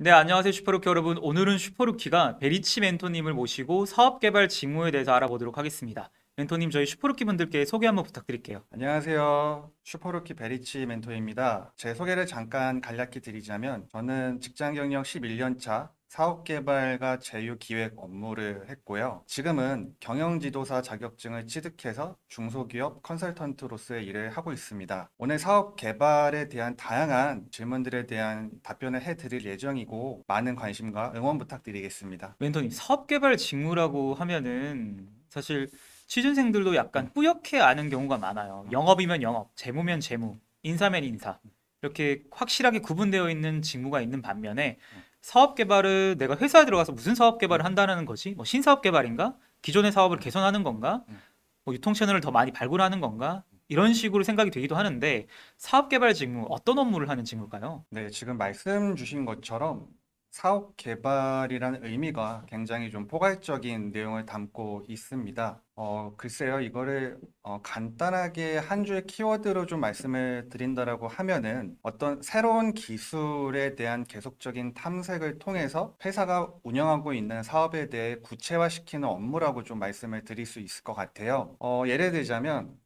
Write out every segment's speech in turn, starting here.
네, 안녕하세요, 슈퍼루키 여러분. 오늘은 슈퍼루키가 베리치 멘토님을 모시고 사업 개발 직무에 대해서 알아보도록 하겠습니다. 멘토님, 저희 슈퍼루키 분들께 소개 한번 부탁드릴게요. 안녕하세요. 슈퍼루키 베리치 멘토입니다. 제 소개를 잠깐 간략히 드리자면 저는 직장 경력 11년 차 사업 개발과 제휴 기획 업무를 했고요. 지금은 경영지도사 자격증을 취득해서 중소기업 컨설턴트로서의 일을 하고 있습니다. 오늘 사업 개발에 대한 다양한 질문들에 대한 답변을 해드릴 예정이고 많은 관심과 응원 부탁드리겠습니다. 멘토님, 사업 개발 직무라고 하면은 사실 취준생들도 음, 약간 뿌옇게 아는 경우가 많아요. 음, 영업이면 영업, 재무면 재무, 인사면 인사. 이렇게 확실하게 구분되어 있는 직무가 있는 반면에 음, 사업 개발은 내가 회사에 들어가서 무슨 사업 개발을 음, 한다는 거지? 뭐 신사업 개발인가? 기존의 사업을 음, 개선하는 건가? 음. 뭐 유통 채널을 더 많이 발굴하는 건가? 이런 식으로 생각이 되기도 하는데 사업 개발 직무 어떤 업무를 하는 직무일까요? 네, 지금 말씀 주신 것처럼 사업 개발이라는 의미가 굉장히 좀 포괄적인 내용을 담고 있습니다. 글쎄요, 이거를 간단하게 한 줄 키워드로 좀 말씀을 드린다라고 하면은 어떤 새로운 기술에 대한 계속적인 탐색을 통해서 회사가 운영하고 있는 사업에 대해 구체화시키는 업무라고 좀 말씀을 드릴 수 있을 것 같아요. 예를 들자면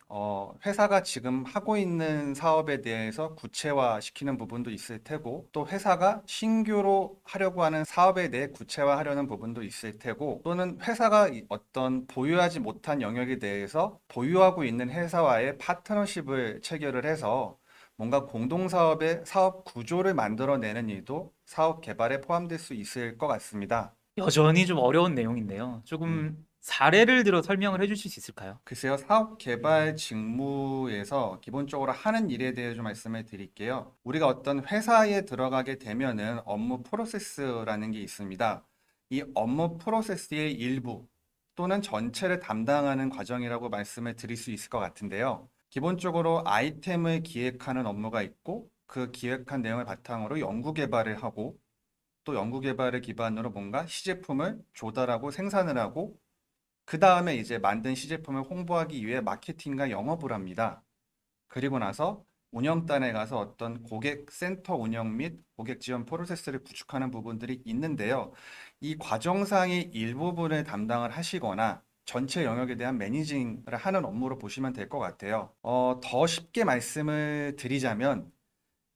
회사가 지금 하고 있는 사업에 대해서 구체화시키는 부분도 있을 테고, 또 회사가 신규로 하려고 하는 사업에 대해 구체화하려는 부분도 있을 테고, 또는 회사가 어떤 보유하지 못한 영역에 대해서 보유하고 있는 회사와의 파트너십을 체결을 해서 뭔가 공동사업의 사업 구조를 만들어내는 일도 사업 개발에 포함될 수 있을 것 같습니다. 여전히 좀 어려운 내용인데요. 음. 조금 사례를 들어 설명을 해주실 수 있을까요? 글쎄요, 사업 개발 직무에서 기본적으로 하는 일에 대해 좀 말씀을 드릴게요. 우리가 어떤 회사에 들어가게 되면은 업무 프로세스라는 게 있습니다. 이 업무 프로세스의 일부 또는 전체를 담당하는 과정이라고 말씀을 드릴 수 있을 것 같은데요. 기본적으로 아이템을 기획하는 업무가 있고 그 기획한 내용을 바탕으로 연구 개발을 하고 또 연구 개발을 기반으로 뭔가 시제품을 조달하고 생산을 하고 그 다음에 이제 만든 시제품을 홍보하기 위해 마케팅과 영업을 합니다. 그리고 나서 운영단에 가서 어떤 고객 센터 운영 및 고객 지원 프로세스를 구축하는 부분들이 있는데요. 이 과정상의 일부분을 담당을 하시거나 전체 영역에 대한 매니징을 하는 업무로 보시면 될 것 같아요. 더 쉽게 말씀을 드리자면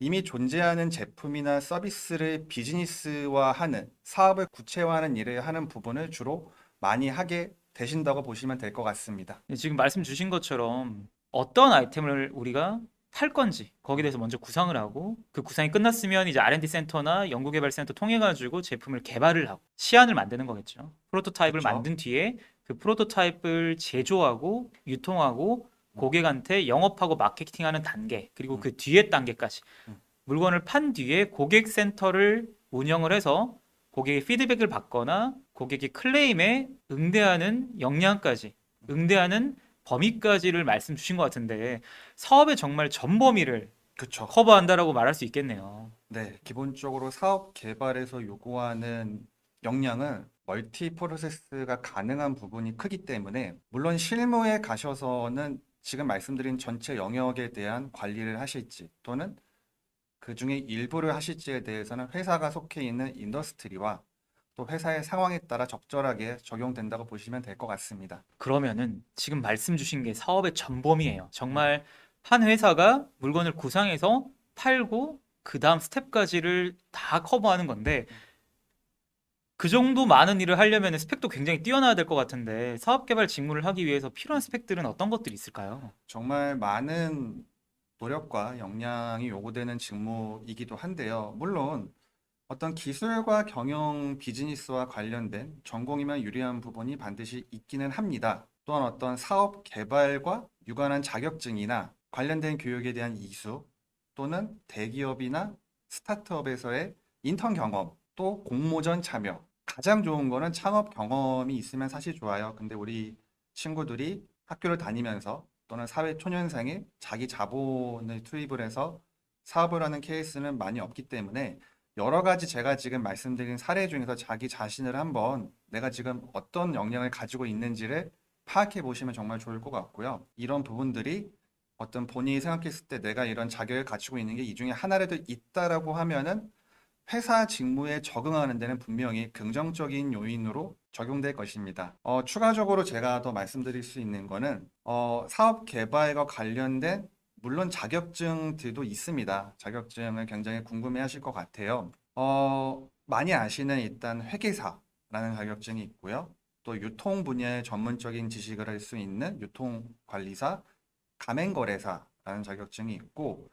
이미 존재하는 제품이나 서비스를 비즈니스화하는 사업을 구체화하는 일을 하는 부분을 주로 많이 하게 되신다고 보시면 될 것 같습니다. 네, 지금 말씀 주신 것처럼 어떤 아이템을 우리가 팔 건지 거기에 음, 대해서 먼저 구상을 하고 그 구상이 끝났으면 이제 R&D 센터나 연구개발센터 통해 가지고 제품을 개발을 하고 시안을 만드는 거겠죠. 프로토타입을 그쵸? 만든 뒤에 그 프로토타입을 제조하고 유통하고 음, 고객한테 영업하고 마케팅하는 단계 그리고 음, 그 뒤에 단계까지 음, 물건을 판 뒤에 고객 센터를 운영을 해서 고객의 피드백을 받거나 고객의 클레임에 응대하는 역량까지, 응대하는 범위까지를 말씀 주신 것 같은데 사업의 정말 전 범위를 그쵸. 커버한다라고 말할 수 있겠네요. 네, 기본적으로 사업 개발에서 요구하는 역량은 멀티 프로세스가 가능한 부분이 크기 때문에 물론 실무에 가셔서는 지금 말씀드린 전체 영역에 대한 관리를 하실지 또는 그 중에 일부를 하실지에 대해서는 회사가 속해 있는 인더스트리와 또 회사의 상황에 따라 적절하게 적용된다고 보시면 될 것 같습니다. 그러면은 지금 말씀 주신 게 사업의 전 범위예요. 음, 정말 한 회사가 물건을 구상해서 팔고 그 다음 스텝까지를 다 커버하는 건데 음. 그 정도 많은 일을 하려면 스펙도 굉장히 뛰어나야 될 것 같은데 사업 개발 직무를 하기 위해서 필요한 스펙들은 어떤 것들이 있을까요? 정말 많은 노력과 역량이 요구되는 직무이기도 한데요. 물론 어떤 기술과 경영 비즈니스와 관련된 전공이면 유리한 부분이 반드시 있기는 합니다. 또한 어떤 사업 개발과 유관한 자격증이나 관련된 교육에 대한 이수 또는 대기업이나 스타트업에서의 인턴 경험 또 공모전 참여 가장 좋은 거는 창업 경험이 있으면 사실 좋아요. 근데 우리 친구들이 학교를 다니면서 또는 사회 초년생에 자기 자본을 투입을 해서 사업을 하는 케이스는 많이 없기 때문에 여러 가지 제가 지금 말씀드린 사례 중에서 자기 자신을 한번 내가 지금 어떤 역량을 가지고 있는지를 파악해 보시면 정말 좋을 것 같고요. 이런 부분들이 어떤 본인이 생각했을 때 내가 이런 자격을 가지고 있는 게 이 중에 하나라도 있다라고 하면은 회사 직무에 적응하는 데는 분명히 긍정적인 요인으로 적용될 것입니다. 추가적으로 제가 더 말씀드릴 수 있는 거는 사업 개발과 관련된 물론 자격증들도 있습니다. 자격증을 굉장히 궁금해하실 것 같아요. 많이 아시는 일단 회계사라는 자격증이 있고요. 또 유통 분야의 전문적인 지식을 할 수 있는 유통관리사, 가맹거래사라는 자격증이 있고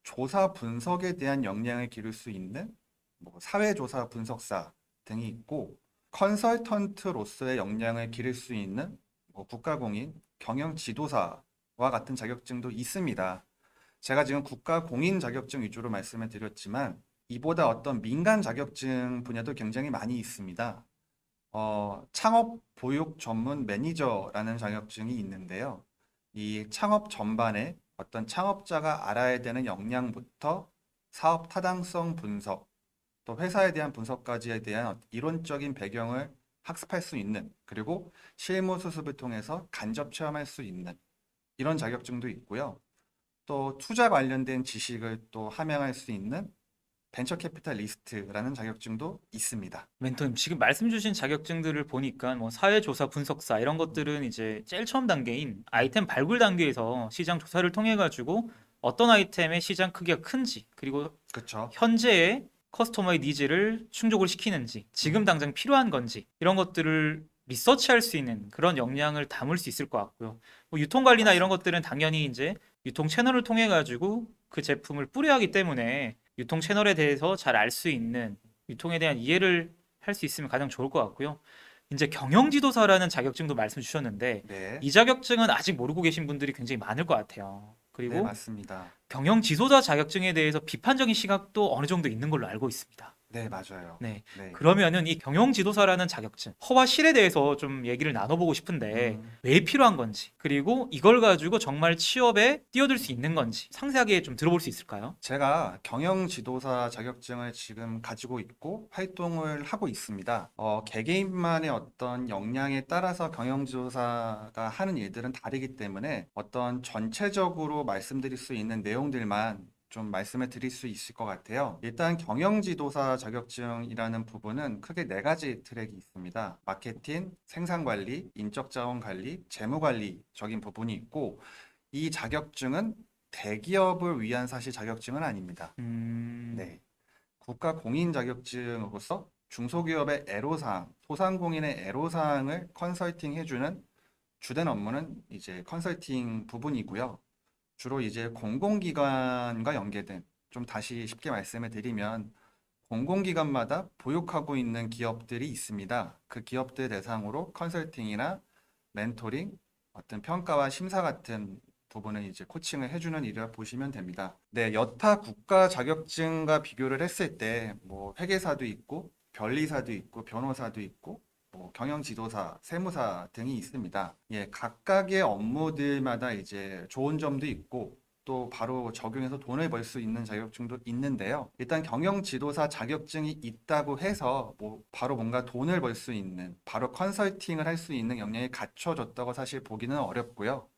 조사 분석에 대한 역량을 기를 수 있는 뭐 사회조사 분석사 등이 있고 컨설턴트로서의 역량을 기를 수 있는 뭐 국가공인, 경영지도사와 같은 자격증도 있습니다. 제가 지금 국가공인 자격증 위주로 말씀을 드렸지만 이보다 어떤 민간 자격증 분야도 굉장히 많이 있습니다. 창업 보육 전문 매니저라는 자격증이 있는데요. 이 창업 전반에 어떤 창업자가 알아야 되는 역량부터 사업 타당성 분석, 또 회사에 대한 분석까지에 대한 이론적인 배경을 학습할 수 있는, 그리고 실무 수습을 통해서 간접 체험할 수 있는 이런 자격증도 있고요. 또 투자 관련된 지식을 또 함양할 수 있는 벤처 캐피탈리스트라는 자격증도 있습니다. 멘토님, 지금 말씀 주신 자격증들을 보니까 뭐 사회조사 분석사 이런 것들은 이제 제일 처음 단계인 아이템 발굴 단계에서 시장 조사를 통해 가지고 어떤 아이템의 시장 크기가 큰지, 그리고 그렇죠. 현재의 커스터머의 니즈를 충족을 시키는지, 지금 당장 필요한 건지 이런 것들을 리서치할 수 있는 그런 역량을 담을 수 있을 것 같고요. 뭐 유통 관리나 이런 것들은 당연히 이제 유통 채널을 통해 가지고 그 제품을 뿌려야 하기 때문에 유통 채널에 대해서 잘 알 수 있는, 유통에 대한 이해를 할 수 있으면 가장 좋을 것 같고요. 이제 경영지도사라는 자격증도 말씀 주셨는데 네, 이 자격증은 아직 모르고 계신 분들이 굉장히 많을 것 같아요. 네, 그리고 맞습니다. 경영지도자 자격증에 대해서 비판적인 시각도 어느 정도 있는 걸로 알고 있습니다. 네, 맞아요. 네. 네. 그러면은 이 경영지도사라는 자격증, 허와 실에 대해서 좀 얘기를 나눠보고 싶은데 왜 필요한 건지, 그리고 이걸 가지고 정말 취업에 뛰어들 수 있는 건지 상세하게 좀 들어볼 수 있을까요? 제가 경영 지도사 자격증을 지금 가지고 있고 활동을 하고 있습니다. 개개인만의 어떤 역량에 따라서 경영 지도사가 하는 일들은 다르기 때문에 어떤 전체적으로 말씀드릴 수 있는 내용들만 좀 말씀을 드릴 수 있을 것 같아요. 일단 경영 지도사 자격증이라는 부분은 크게 네 가지 트랙이 있습니다. 마케팅, 생산 관리, 인적 자원 관리, 재무 관리적인 부분이 있고 이 자격증은 대기업을 위한 사실 자격증은 아닙니다. 네. 국가 공인 자격증으로서 중소기업의 애로사항, 소상공인의 애로사항을 컨설팅 해주는 주된 업무는 이제 컨설팅 부분이고요. 주로 이제 공공기관과 연계된, 좀 다시 쉽게 말씀을 드리면 공공기관마다 보육하고 있는 기업들이 있습니다. 그 기업들 대상으로 컨설팅이나 멘토링, 어떤 평가와 심사 같은 부분을 이제 코칭을 해주는 일이라 보시면 됩니다. 네, 여타 국가 자격증과 비교를 했을 때 뭐 회계사도 있고 변리사도 있고 변호사도 있고 뭐 경영지도사, 세무사 등이 있습니다. 예, 각각의 업무들마다 이제 좋은 점도 있고 또 바로 적용해서 돈을 벌 수 있는 자격증도 있는데요. 일단 경영지도사 자격증이 있다고 해서 뭐 바로 뭔가 돈을 벌 수 있는, 바로 컨설팅을 할 수 있는 역량이 갖춰졌다고 사실 보기는 어렵고요.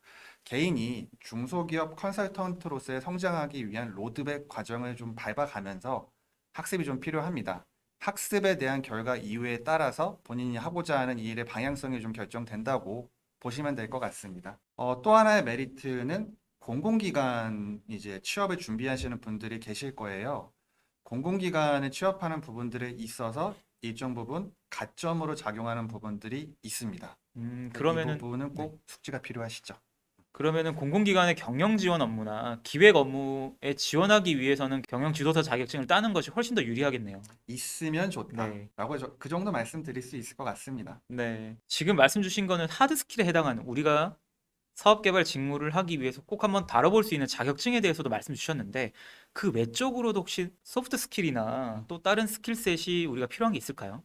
개인이 중소기업 컨설턴트로서의 성장하기 위한 로드맵 과정을 좀 밟아가면서 학습이 좀 필요합니다. 학습에 대한 결과 이유에 따라서 본인이 하고자 하는 이 일의 방향성이 좀 결정된다고 보시면 될 것 같습니다. 또 하나의 메리트는 공공기관 이제 취업을 준비하시는 분들이 계실 거예요. 공공기관에 취업하는 부분들에 있어서 일정 부분 가점으로 작용하는 부분들이 있습니다. 이 그러면은 부분은 네. 꼭 숙지가 필요하시죠. 그러면은 공공기관의 경영 지원 업무나 기획 업무에 지원하기 위해서는 경영 지도사 자격증을 따는 것이 훨씬 더 유리하겠네요. 있으면 네. 좋다라고 그 정도 말씀드릴 수 있을 것 같습니다. 네. 지금 말씀 주신 거는 하드 스킬에 해당하는, 우리가 사업 개발 직무를 하기 위해서 꼭 한번 다뤄볼 수 있는 자격증에 대해서도 말씀 주셨는데 그 외적으로도 혹시 소프트 스킬이나 또 다른 스킬셋이 우리가 필요한 게 있을까요?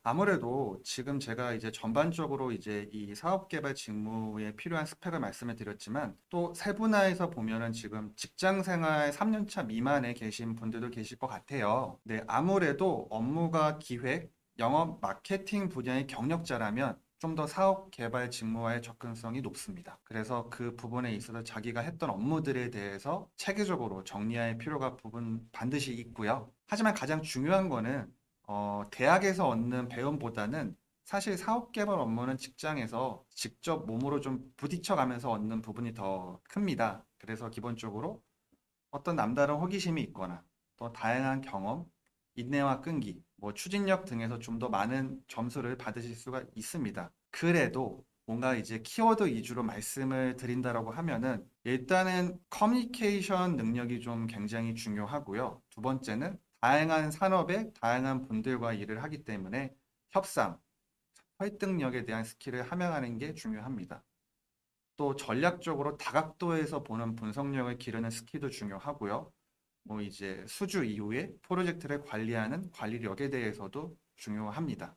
아무래도 지금 제가 이제 전반적으로 이제 이 사업 개발 직무에 필요한 스펙을 말씀을 드렸지만 또 세분화해서 보면은 지금 직장 생활 3년 차 미만에 계신 분들도 계실 것 같아요. 네, 아무래도 업무가 기획, 영업, 마케팅 분야의 경력자라면 좀 더 사업 개발 직무와의 접근성이 높습니다. 그래서 그 부분에 있어서 자기가 했던 업무들에 대해서 체계적으로 정리할 필요가 부분 반드시 있고요. 하지만 가장 중요한 거는 대학에서 얻는 배움보다는 사실 사업 개발 업무는 직장에서 직접 몸으로 좀 부딪혀가면서 얻는 부분이 더 큽니다. 그래서 기본적으로 어떤 남다른 호기심이 있거나 또 다양한 경험, 인내와 끈기, 뭐 추진력 등에서 좀 더 많은 점수를 받으실 수가 있습니다. 그래도 뭔가 이제 키워드 위주로 말씀을 드린다라고 하면은 일단은 커뮤니케이션 능력이 좀 굉장히 중요하고요. 두 번째는 다양한 산업의 다양한 분들과 일을 하기 때문에 협상, 설득력에 대한 스킬을 함양하는 게 중요합니다. 또 전략적으로 다각도에서 보는 분석력을 기르는 스킬도 중요하고요. 뭐 이제 수주 이후에 프로젝트를 관리하는 관리력에 대해서도 중요합니다.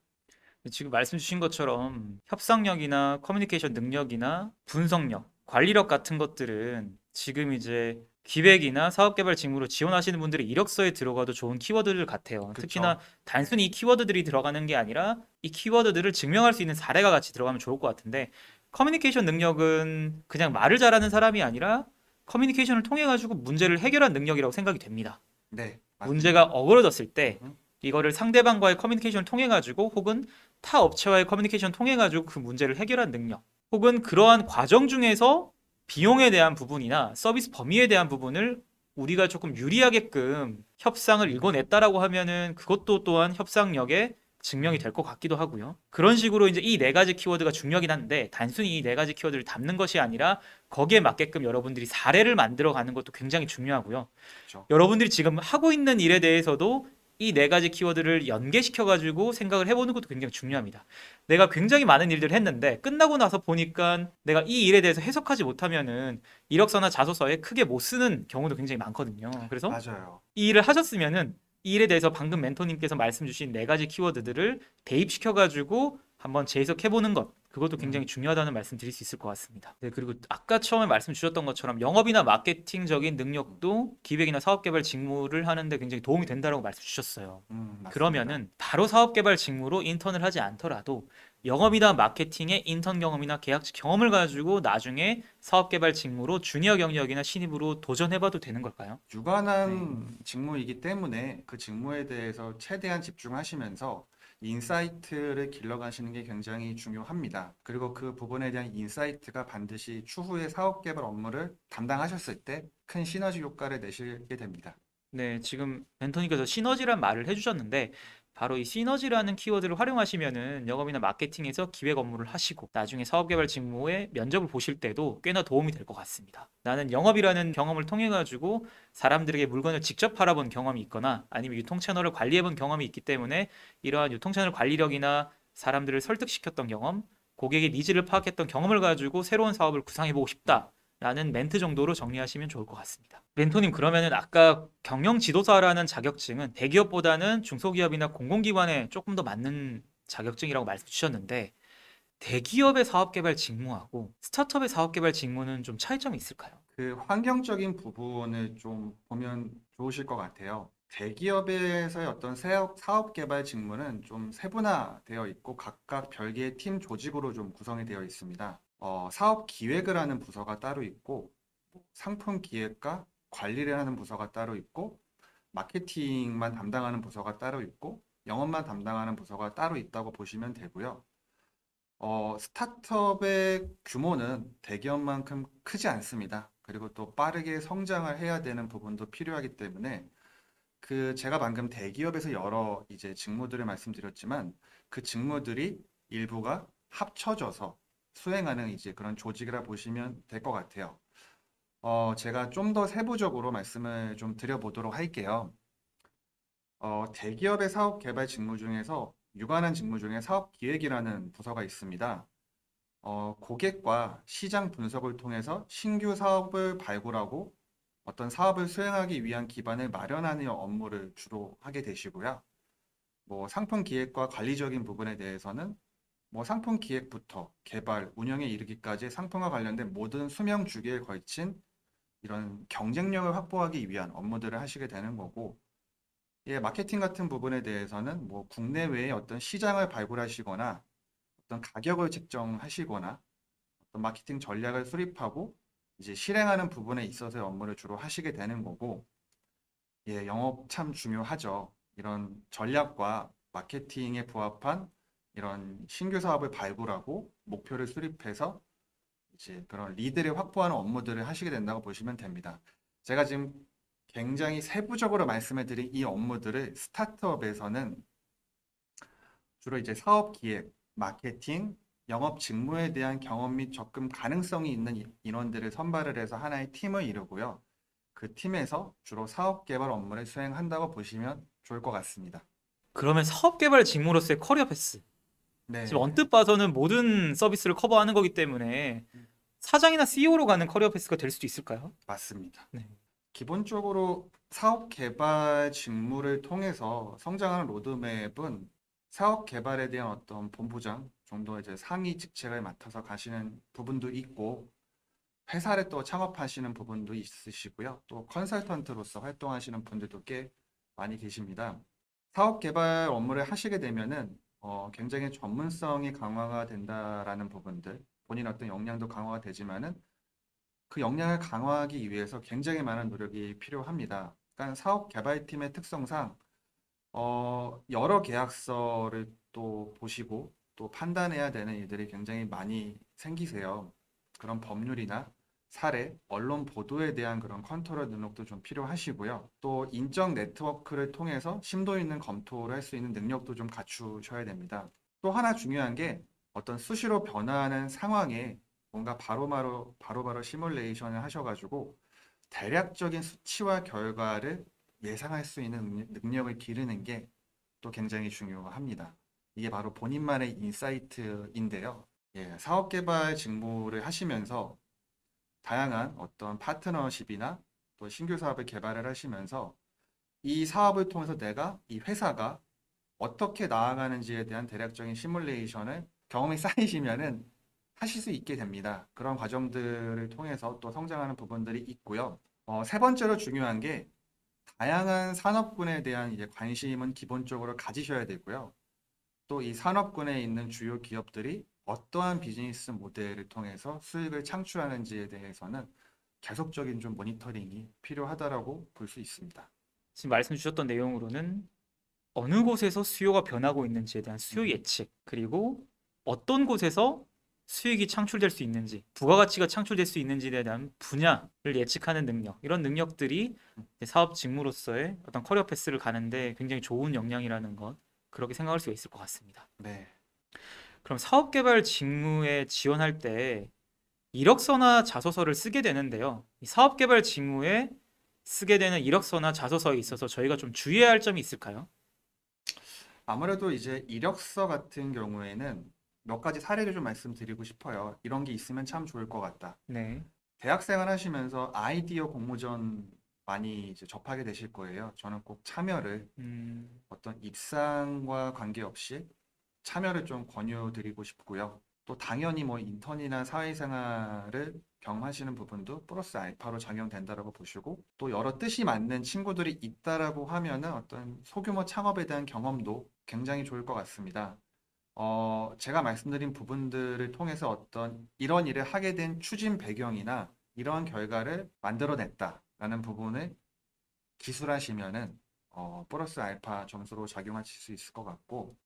지금 말씀 주신 것처럼 협상력이나 커뮤니케이션 능력이나 분석력, 관리력 같은 것들은 지금 이제 기획이나 사업개발 직무로 지원하시는 분들의 이력서에 들어가도 좋은 키워드들 같아요. 특히나 그쵸? 단순히 이 키워드들이 들어가는 게 아니라 이 키워드들을 증명할 수 있는 사례가 같이 들어가면 좋을 것 같은데, 커뮤니케이션 능력은 그냥 말을 잘하는 사람이 아니라 커뮤니케이션을 통해 가지고 문제를 해결한 능력이라고 생각이 됩니다. 네, 문제가 맞습니다. 어그러졌을 때 음, 이거를 상대방과의 커뮤니케이션을 통해 가지고, 혹은 타 업체와의 커뮤니케이션을 통해 가지고 그 문제를 해결한 능력, 혹은 그러한 과정 중에서 비용에 대한 부분이나 서비스 범위에 대한 부분을 우리가 조금 유리하게끔 협상을 읽어냈다라고 하면은 그것도 또한 협상력의 증명이 될 것 같기도 하고요. 그런 식으로 이제 이 네 가지 키워드가 중요하긴 한데, 단순히 이 네 가지 키워드를 담는 것이 아니라 거기에 맞게끔 여러분들이 사례를 만들어 가는 것도 굉장히 중요하고요. 그쵸. 여러분들이 지금 하고 있는 일에 대해서도 이 네 가지 키워드를 연계시켜 가지고 생각을 해보는 것도 굉장히 중요합니다. 내가 굉장히 많은 일들을 했는데 끝나고 나서 보니까 내가 이 일에 대해서 해석하지 못하면은 이력서나 자소서에 크게 못 쓰는 경우도 굉장히 많거든요. 그래서 맞아요. 이 일을 하셨으면은 이 일에 대해서 방금 멘토님께서 말씀 주신 네 가지 키워드들을 대입시켜 가지고 한번 재해석해 보는 것, 그것도 굉장히 음, 중요하다는 말씀 드릴 수 있을 것 같습니다. 네, 그리고 아까 처음에 말씀 주셨던 것처럼 영업이나 마케팅적인 능력도 기획이나 사업 개발 직무를 하는데 굉장히 도움이 된다라고 말씀 주셨어요. 맞습니다. 그러면은 바로 사업 개발 직무로 인턴을 하지 않더라도 영업이나 마케팅의 인턴 경험이나 계약직 경험을 가지고 나중에 사업 개발 직무로 주니어 경력이나 신입으로 도전해봐도 되는 걸까요? 유관한 직무이기 때문에 그 직무에 대해서 최대한 집중하시면서 인사이트를 길러가시는 게 굉장히 중요합니다. 그리고 그 부분에 대한 인사이트가 반드시 추후에 사업 개발 업무를 담당하셨을 때 큰 시너지 효과를 내시게 됩니다. 네, 지금 멘토님께서 시너지란 말을 해주셨는데, 바로 이 시너지라는 키워드를 활용하시면은 영업이나 마케팅에서 기획 업무를 하시고 나중에 사업개발 직무에 면접을 보실 때도 꽤나 도움이 될 것 같습니다. 나는 영업이라는 경험을 통해 가지고 사람들에게 물건을 직접 팔아본 경험이 있거나 아니면 유통 채널을 관리해본 경험이 있기 때문에 이러한 유통 채널 관리력이나 사람들을 설득시켰던 경험, 고객의 니즈를 파악했던 경험을 가지고 새로운 사업을 구상해보고 싶다 라는 멘트 정도로 정리하시면 좋을 것 같습니다. 멘토님, 그러면은 아까 경영 지도사라는 자격증은 대기업보다는 중소기업이나 공공기관에 조금 더 맞는 자격증이라고 말씀 주셨는데, 대기업의 사업개발 직무하고 스타트업의 사업개발 직무는 좀 차이점이 있을까요? 그 환경적인 부분을 좀 보면 좋으실 것 같아요. 대기업에서의 어떤 사업 개발 직무는 좀 세분화되어 있고 각각 별개의 팀 조직으로 좀 구성이 되어 있습니다. 사업 기획을 하는 부서가 따로 있고, 상품 기획과 관리를 하는 부서가 따로 있고, 마케팅만 담당하는 부서가 따로 있고, 영업만 담당하는 부서가 따로 있다고 보시면 되고요. 스타트업의 규모는 대기업만큼 크지 않습니다. 그리고 또 빠르게 성장을 해야 되는 부분도 필요하기 때문에 제가 방금 대기업에서 여러 이제 직무들을 말씀드렸지만 그 직무들이 일부가 합쳐져서 수행하는 이제 그런 조직이라 보시면 될 것 같아요. 제가 좀 더 세부적으로 말씀을 좀 드려보도록 할게요. 대기업의 사업 개발 직무 중에서 유관한 직무 중에 사업 기획이라는 부서가 있습니다. 고객과 시장 분석을 통해서 신규 사업을 발굴하고 어떤 사업을 수행하기 위한 기반을 마련하는 업무를 주로 하게 되시고요. 뭐 상품 기획과 관리적인 부분에 대해서는 뭐 상품 기획부터 개발, 운영에 이르기까지 상품과 관련된 모든 수명 주기에 걸친 이런 경쟁력을 확보하기 위한 업무들을 하시게 되는 거고, 예, 마케팅 같은 부분에 대해서는 뭐 국내외의 어떤 시장을 발굴하시거나 어떤 가격을 책정하시거나 어떤 마케팅 전략을 수립하고 이제 실행하는 부분에 있어서의 업무를 주로 하시게 되는 거고, 예, 영업 참 중요하죠. 이런 전략과 마케팅에 부합한 이런 신규 사업을 발굴하고 목표를 수립해서 이제 그런 리드를 확보하는 업무들을 하시게 된다고 보시면 됩니다. 제가 지금 굉장히 세부적으로 말씀해 드린 이 업무들을 스타트업에서는 주로 이제 사업 기획, 마케팅, 영업 직무에 대한 경험 및 접근 가능성이 있는 인원들을 선발을 해서 하나의 팀을 이루고요. 그 팀에서 주로 사업 개발 업무를 수행한다고 보시면 좋을 것 같습니다. 그러면 사업 개발 직무로서의 커리어 패스. 지금 네, 언뜻 봐서는 모든 서비스를 커버하는 거기 때문에 사장이나 CEO로 가는 커리어 패스가 될 수도 있을까요? 맞습니다. 네. 기본적으로 사업 개발 직무를 통해서 성장하는 로드맵은 사업 개발에 대한 어떤 본부장 정도 이제 상위 직책을 맡아서 가시는 부분도 있고, 회사를 또 창업하시는 부분도 있으시고요. 또 컨설턴트로서 활동하시는 분들도 꽤 많이 계십니다. 사업 개발 업무를 하시게 되면은 굉장히 전문성이 강화가 된다라는 부분들, 본인 어떤 역량도 강화가 되지만은 그 역량을 강화하기 위해서 굉장히 많은 노력이 필요합니다. 그러니까 사업 개발팀의 특성상 여러 계약서를 또 보시고 또 판단해야 되는 일들이 굉장히 많이 생기세요. 그런 법률이나 사례, 언론 보도에 대한 그런 컨트롤 능력도 좀 필요하시고요. 또 인적 네트워크를 통해서 심도 있는 검토를 할 수 있는 능력도 좀 갖추셔야 됩니다. 또 하나 중요한 게 어떤 수시로 변화하는 상황에 뭔가 바로바로 시뮬레이션을 하셔가지고 대략적인 수치와 결과를 예상할 수 있는 능력을 기르는 게 또 굉장히 중요합니다. 이게 바로 본인만의 인사이트인데요. 예, 사업 개발 직무를 하시면서 다양한 어떤 파트너십이나 또 신규 사업을 개발을 하시면서 이 사업을 통해서 내가 이 회사가 어떻게 나아가는지에 대한 대략적인 시뮬레이션을 경험이 쌓이시면은 하실 수 있게 됩니다. 그런 과정들을 통해서 또 성장하는 부분들이 있고요. 세 번째로 중요한 게 다양한 산업군에 대한 이제 관심은 기본적으로 가지셔야 되고요. 또 이 산업군에 있는 주요 기업들이 어떠한 비즈니스 모델을 통해서 수익을 창출하는지에 대해서는 계속적인 좀 모니터링이 필요하다라고 볼 수 있습니다. 지금 말씀 주셨던 내용으로는 어느 곳에서 수요가 변하고 있는지에 대한 수요 음, 예측, 그리고 어떤 곳에서 수익이 창출될 수 있는지, 부가가치가 창출될 수 있는지에 대한 분야를 예측하는 능력, 이런 능력들이 이제 사업 직무로서의 어떤 커리어 패스를 가는데 굉장히 좋은 역량이라는 것, 그렇게 생각할 수 있을 것 같습니다. 네. 그럼 사업 개발 직무에 지원할 때 이력서나 자소서를 쓰게 되는데요. 이 사업 개발 직무에 쓰게 되는 이력서나 자소서에 있어서 저희가 좀 주의해야 할 점이 있을까요? 아무래도 이제 이력서 같은 경우에는 몇 가지 사례를 좀 말씀드리고 싶어요. 이런 게 있으면 참 좋을 것 같다. 네. 대학생활 하시면서 아이디어 공모전 많이 이제 접하게 되실 거예요. 저는 꼭 참여를 어떤 입상과 관계없이 참여를 좀 권유드리고 싶고요. 또 당연히 뭐 인턴이나 사회생활을 경험하시는 부분도 플러스 알파로 작용된다라고 보시고, 또 여러 뜻이 맞는 친구들이 있다라고 하면은 어떤 소규모 창업에 대한 경험도 굉장히 좋을 것 같습니다. 제가 말씀드린 부분들을 통해서 어떤 이런 일을 하게 된 추진 배경이나 이러한 결과를 만들어냈다라는 부분을 기술하시면은 플러스 알파 점수로 작용하실 수 있을 것 같고,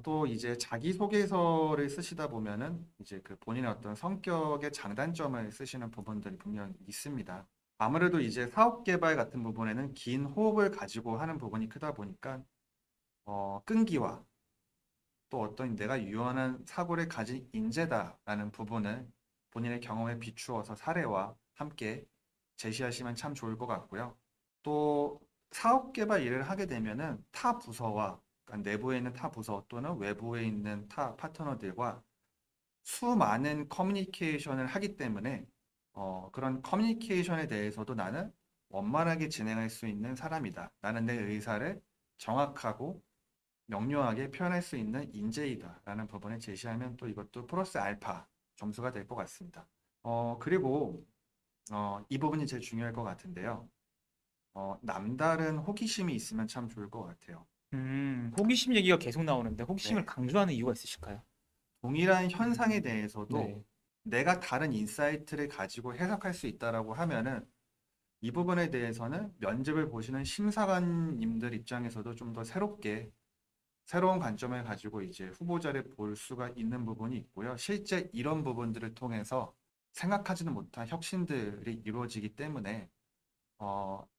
또 이제 자기소개서를 쓰시다 보면은 이제 그 본인의 어떤 성격의 장단점을 쓰시는 부분들이 분명 있습니다. 아무래도 이제 사업 개발 같은 부분에는 긴 호흡을 가지고 하는 부분이 크다 보니까 끈기와 또 어떤 내가 유연한 사고를 가진 인재다라는 부분을 본인의 경험에 비추어서 사례와 함께 제시하시면 참 좋을 것 같고요. 또 사업 개발 일을 하게 되면은 타 부서와, 그러니까 내부에 있는 타 부서 또는 외부에 있는 타 파트너들과 수많은 커뮤니케이션을 하기 때문에 그런 커뮤니케이션에 대해서도 나는 원만하게 진행할 수 있는 사람이다. 나는 내 의사를 정확하고 명료하게 표현할 수 있는 인재이다라는 부분을 제시하면 또 이것도 플러스 알파 점수가 될 것 같습니다. 그리고 이 부분이 제일 중요할 것 같은데요. 남다른 호기심이 있으면 참 좋을 것 같아요. 호기심 얘기가 계속 나오는데 네. 호기심을 강조하는 이유가 있으실까요? 동일한 현상에 대해서도 네. 내가 다른 인사이트를 가지고 해석할 수 있다라고 하면은 이 부분에 대해서는 면접을 보시는 심사관님들 입장에서도 좀 더 새롭게 새로운 관점을 가지고 이제 후보자를 볼 수가 있는 부분이 있고요. 실제 이런 부분들을 통해서 생각하지는 못한 혁신들이 이루어지기 때문에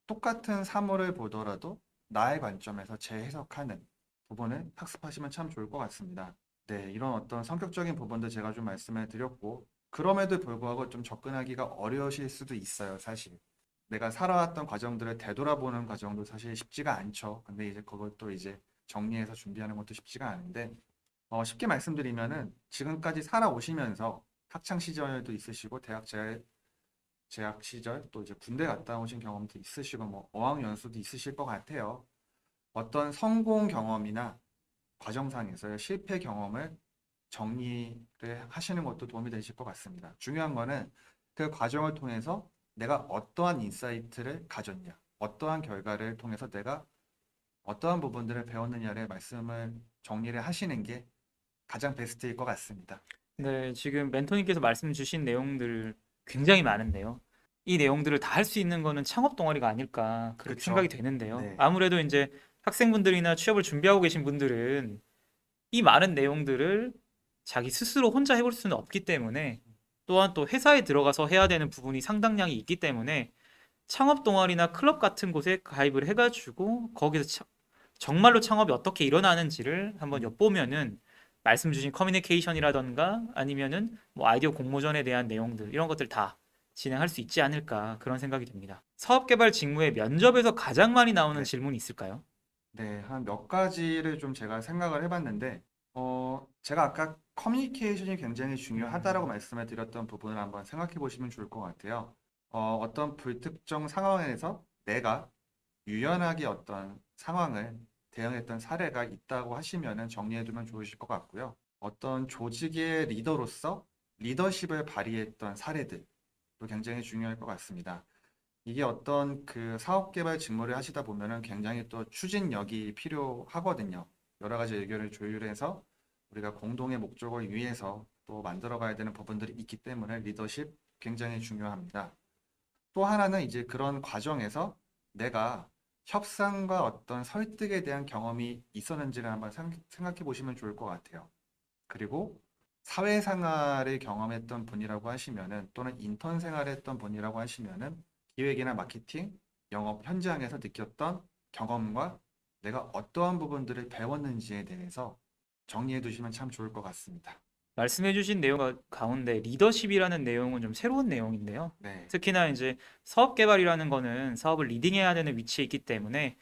똑같은 사물을 보더라도 나의 관점에서 재해석하는 부분을 학습하시면 참 좋을 것 같습니다. 네, 이런 어떤 성격적인 부분도 제가 좀 말씀을 드렸고, 그럼에도 불구하고 좀 접근하기가 어려우실 수도 있어요, 사실. 내가 살아왔던 과정들을 되돌아보는 과정도 사실 쉽지가 않죠. 근데 이제 그것도 이제 정리해서 준비하는 것도 쉽지가 않은데, 쉽게 말씀드리면은 지금까지 살아오시면서 학창 시절도 있으시고, 재학 시절 또 이제 군대 갔다 오신 경험도 있으시고, 뭐 어학연수도 있으실 것 같아요. 어떤 성공 경험이나 과정상에서의 실패 경험을 정리를 하시는 것도 도움이 되실 것 같습니다. 중요한 거는 그 과정을 통해서 내가 어떠한 인사이트를 가졌냐, 어떠한 결과를 통해서 내가 어떠한 부분들을 배웠느냐를 말씀을 정리를 하시는 게 가장 베스트일 것 같습니다. 네, 지금 멘토님께서 말씀 주신 내용들 굉장히 많은데요. 이 내용들을 다 할 수 있는 거는 창업 동아리가 아닐까 그렇게 생각이 그쵸? 되는데요. 네, 아무래도 이제 학생분들이나 취업을 준비하고 계신 분들은 이 많은 내용들을 자기 스스로 혼자 해볼 수는 없기 때문에 또한 또 회사에 들어가서 해야 되는 부분이 상당량이 있기 때문에 창업 동아리나 클럽 같은 곳에 가입을 해가지고 거기서 정말로 창업이 어떻게 일어나는지를 한번 엿보면은 말씀 주신 커뮤니케이션이라던가 아니면은 뭐 아이디어 공모전에 대한 내용들 이런 것들 다 진행할 수 있지 않을까 그런 생각이 듭니다. 사업개발 직무에 면접에서 가장 많이 나오는 네, 질문이 있을까요? 네, 한 몇 가지를 좀 제가 생각을 해봤는데, 제가 아까 커뮤니케이션이 굉장히 중요하다라고 말씀을 드렸던 부분을 한번 생각해 보시면 좋을 것 같아요. 어떤 불특정 상황에서 내가 유연하게 어떤 상황을 대응했던 사례가 있다고 하시면은 정리해두면 좋으실 것 같고요. 어떤 조직의 리더로서 리더십을 발휘했던 사례들도 굉장히 중요할 것 같습니다. 이게 어떤 그 사업 개발 직무를 하시다 보면은 굉장히 또 추진력이 필요하거든요. 여러 가지 의견을 조율해서 우리가 공동의 목적을 위해서 또 만들어 가야 되는 부분들이 있기 때문에 리더십 굉장히 중요합니다. 또 하나는 이제 그런 과정에서 내가 협상과 어떤 설득에 대한 경험이 있었는지를 한번 생각해 보시면 좋을 것 같아요. 그리고 사회생활을 경험했던 분이라고 하시면은 또는 인턴 생활을 했던 분이라고 하시면은 기획이나 마케팅, 영업 현장에서 느꼈던 경험과 내가 어떠한 부분들을 배웠는지에 대해서 정리해 두시면 참 좋을 것 같습니다. 말씀해주신 내용 가운데 리더십이라는 내용은 좀 새로운 내용인데요. 네, 특히나 이제 사업 개발이라는 거는 사업을 리딩해야 되는 위치에 있기 때문에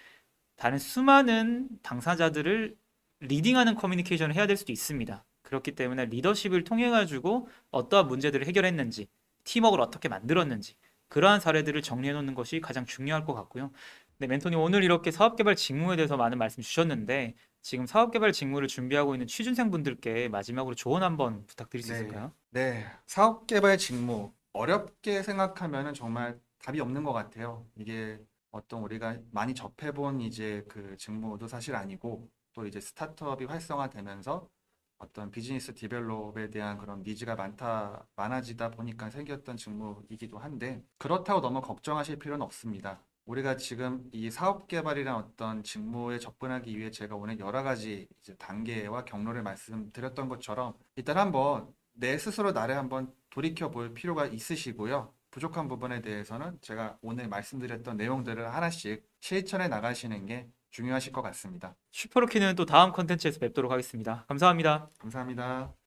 다른 수많은 당사자들을 리딩하는 커뮤니케이션을 해야 될 수도 있습니다. 그렇기 때문에 리더십을 통해 가지고 어떠한 문제들을 해결했는지, 팀워크를 어떻게 만들었는지 그러한 사례들을 정리해 놓는 것이 가장 중요할 것 같고요. 네, 멘토님 오늘 이렇게 사업개발 직무에 대해서 많은 말씀 주셨는데 지금 사업개발 직무를 준비하고 있는 취준생분들께 마지막으로 조언 한번 부탁드릴 수 네, 있을까요? 네. 사업 개발 직무 어렵게 생각하면은 정말 답이 없는 것 같아요. 이게 어떤 우리가 많이 접해본 이제 그 직무도 사실 아니고 또 이제 스타트업이 활성화되면서 어떤 비즈니스 디벨롭에 대한 그런 니즈가 많아지다 보니까 생겼던 직무이기도 한데 그렇다고 너무 걱정하실 필요는 없습니다. 우리가 지금 이 사업 개발이란 어떤 직무에 접근하기 위해 제가 오늘 여러 가지 이제 단계와 경로를 말씀드렸던 것처럼 일단 한번 내 스스로 나를 한번 돌이켜 볼 필요가 있으시고요. 부족한 부분에 대해서는 제가 오늘 말씀드렸던 내용들을 하나씩 실천해 나가시는 게 중요하실 것 같습니다. 슈퍼루키는 또 다음 컨텐츠에서 뵙도록 하겠습니다. 감사합니다. 감사합니다.